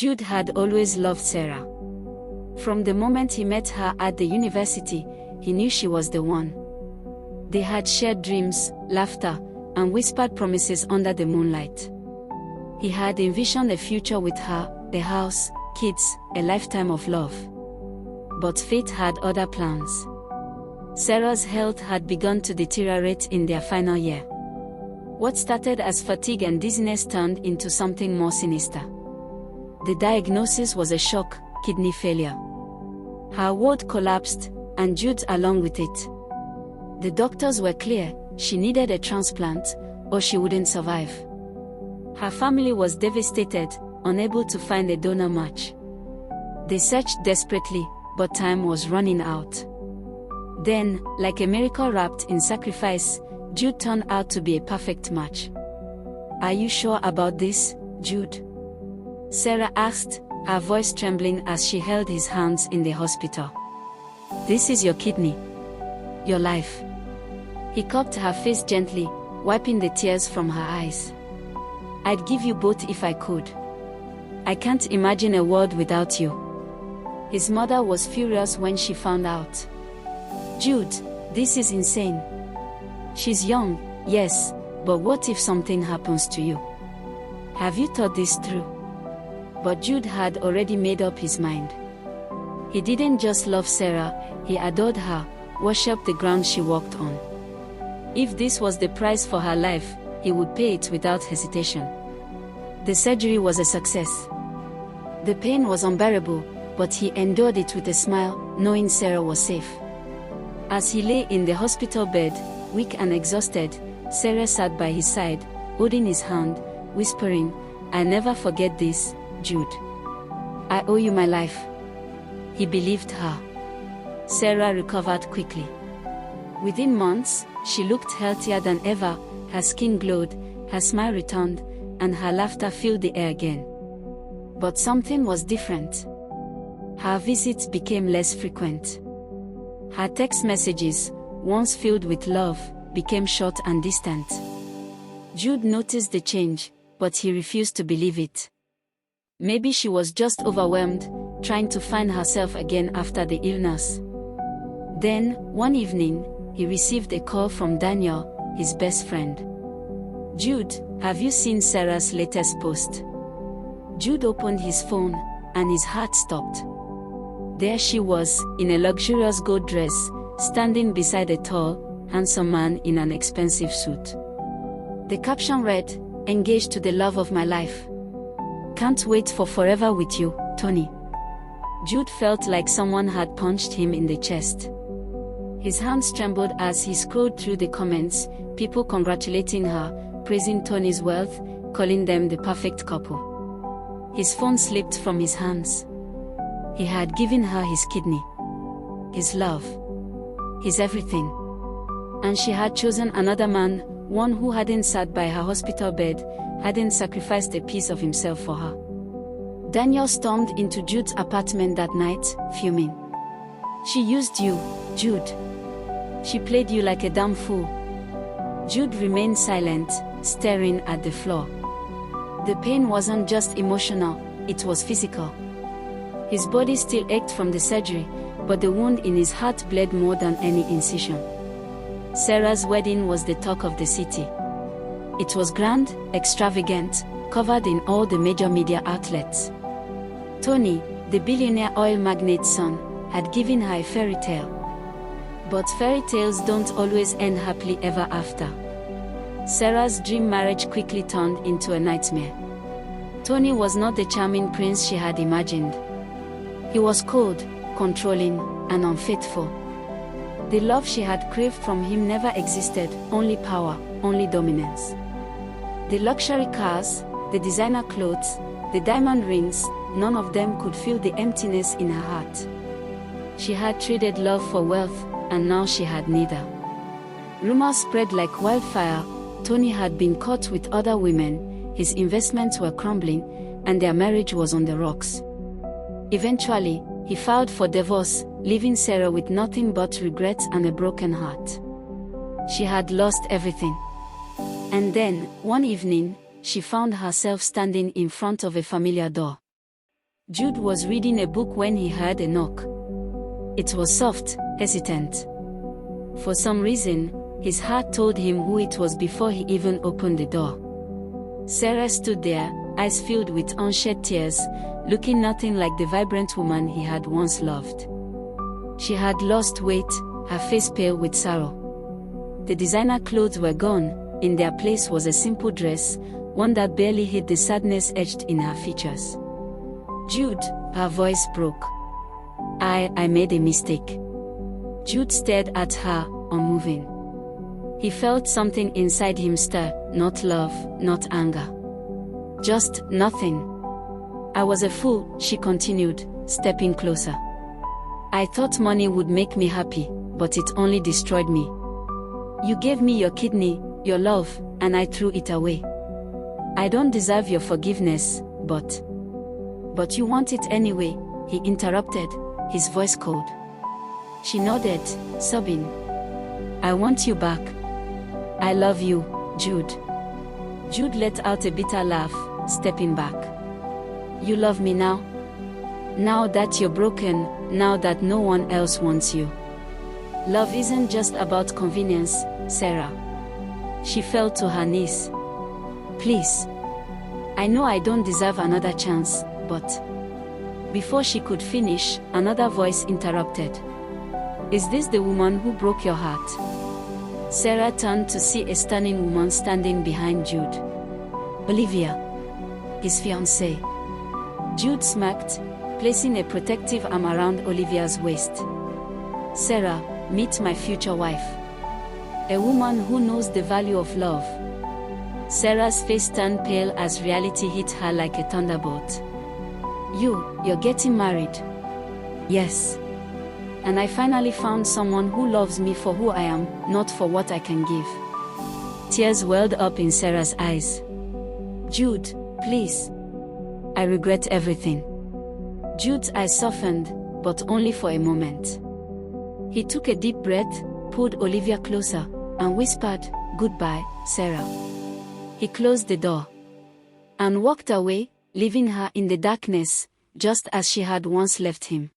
Jude had always loved Sarah. From the moment he met her at the university, he knew she was the one. They had shared dreams, laughter, and whispered promises under the moonlight. He had envisioned a future with her, a house, kids, a lifetime of love. But fate had other plans. Sarah's health had begun to deteriorate in their final year. What started as fatigue and dizziness turned into something more sinister. The diagnosis was a shock: kidney failure. Her world collapsed, and Jude's along with it. The doctors were clear: she needed a transplant, or she wouldn't survive. Her family was devastated, unable to find a donor match. They searched desperately, but time was running out. Then, like a miracle wrapped in sacrifice, Jude turned out to be a perfect match. "Are you sure about this, Jude?" Sarah asked, her voice trembling as she held his hands in the hospital. "This is your kidney. Your life." He cupped her face gently, wiping the tears from her eyes. "I'd give you both if I could. I can't imagine a world without you." His mother was furious when she found out. "Jude, this is insane. She's young, yes, but what if something happens to you? Have you thought this through?" But Jude had already made up his mind. He didn't just love Sarah, he adored her, worshipped the ground she walked on. If this was the price for her life, he would pay it without hesitation. The surgery was a success. The pain was unbearable, but he endured it with a smile, knowing Sarah was safe. As he lay in the hospital bed, weak and exhausted, Sarah sat by his side, holding his hand, whispering, "I'll never forget this, Jude. I owe you my life." He believed her. Sarah recovered quickly. Within months, she looked healthier than ever, her skin glowed, her smile returned, and her laughter filled the air again. But something was different. Her visits became less frequent. Her text messages, once filled with love, became short and distant. Jude noticed the change, but he refused to believe it. Maybe she was just overwhelmed, trying to find herself again after the illness. Then, one evening, he received a call from Daniel, his best friend. "Jude, have you seen Sarah's latest post?" Jude opened his phone, and his heart stopped. There she was, in a luxurious gold dress, standing beside a tall, handsome man in an expensive suit. The caption read, "Engaged to the love of my life. Can't wait for forever with you, Tony." Jude felt like someone had punched him in the chest. His hands trembled as he scrolled through the comments, people congratulating her, praising Tony's wealth, calling them the perfect couple. His phone slipped from his hands. He had given her his kidney, his love, his everything. And she had chosen another man, one who hadn't sat by her hospital bed, hadn't sacrificed a piece of himself for her. Daniel stormed into Jude's apartment that night, fuming. "She used you, Jude. She played you like a damn fool." Jude remained silent, staring at the floor. The pain wasn't just emotional, it was physical. His body still ached from the surgery, but the wound in his heart bled more than any incision. Sarah's wedding was the talk of the city. It was grand, extravagant, covered in all the major media outlets. Tony, the billionaire oil magnate's son, had given her a fairy tale. But fairy tales don't always end happily ever after. Sarah's dream marriage quickly turned into a nightmare. Tony was not the charming prince she had imagined. He was cold, controlling, and unfaithful. The love she had craved from him never existed, only power, only dominance. The luxury cars, the designer clothes, the diamond rings, none of them could fill the emptiness in her heart. She had traded love for wealth, and now she had neither. Rumors spread like wildfire. Tony had been caught with other women, his investments were crumbling, and their marriage was on the rocks. Eventually, he filed for divorce, leaving Sarah with nothing but regrets and a broken heart. She had lost everything. And then, one evening, she found herself standing in front of a familiar door. Jude was reading a book when he heard a knock. It was soft, hesitant. For some reason, his heart told him who it was before he even opened the door. Sarah stood there, eyes filled with unshed tears, looking nothing like the vibrant woman he had once loved. She had lost weight, her face pale with sorrow. The designer clothes were gone, in their place was a simple dress, one that barely hid the sadness etched in her features. "Jude," her voice broke. I made a mistake." Jude stared at her, unmoving. He felt something inside him stir, not love, not anger. Just nothing. "I was a fool," she continued, stepping closer. "I thought money would make me happy, but it only destroyed me. You gave me your kidney, your love, and I threw it away. I don't deserve your forgiveness, but you want it anyway," he interrupted, his voice cold. She nodded, sobbing. "I want you back. I love you, Jude." Jude let out a bitter laugh, stepping back. "You love me now? Now that you're broken, now that no one else wants you. Love isn't just about convenience, Sarah." She fell to her knees. "Please. I know I don't deserve another chance, but..." Before she could finish, another voice interrupted. "Is this the woman who broke your heart?" Sarah turned to see a stunning woman standing behind Jude. "Olivia. His fiancée." Jude smirked, placing a protective arm around Olivia's waist. "Sarah, meet my future wife. A woman who knows the value of love." Sarah's face turned pale as reality hit her like a thunderbolt. You're getting married?" "Yes. And I finally found someone who loves me for who I am, not for what I can give." Tears welled up in Sarah's eyes. "Jude, please. I regret everything." Jude's eyes softened, but only for a moment. He took a deep breath, pulled Olivia closer, and whispered, "Goodbye, Sarah." He closed the door and walked away, leaving her in the darkness, just as she had once left him.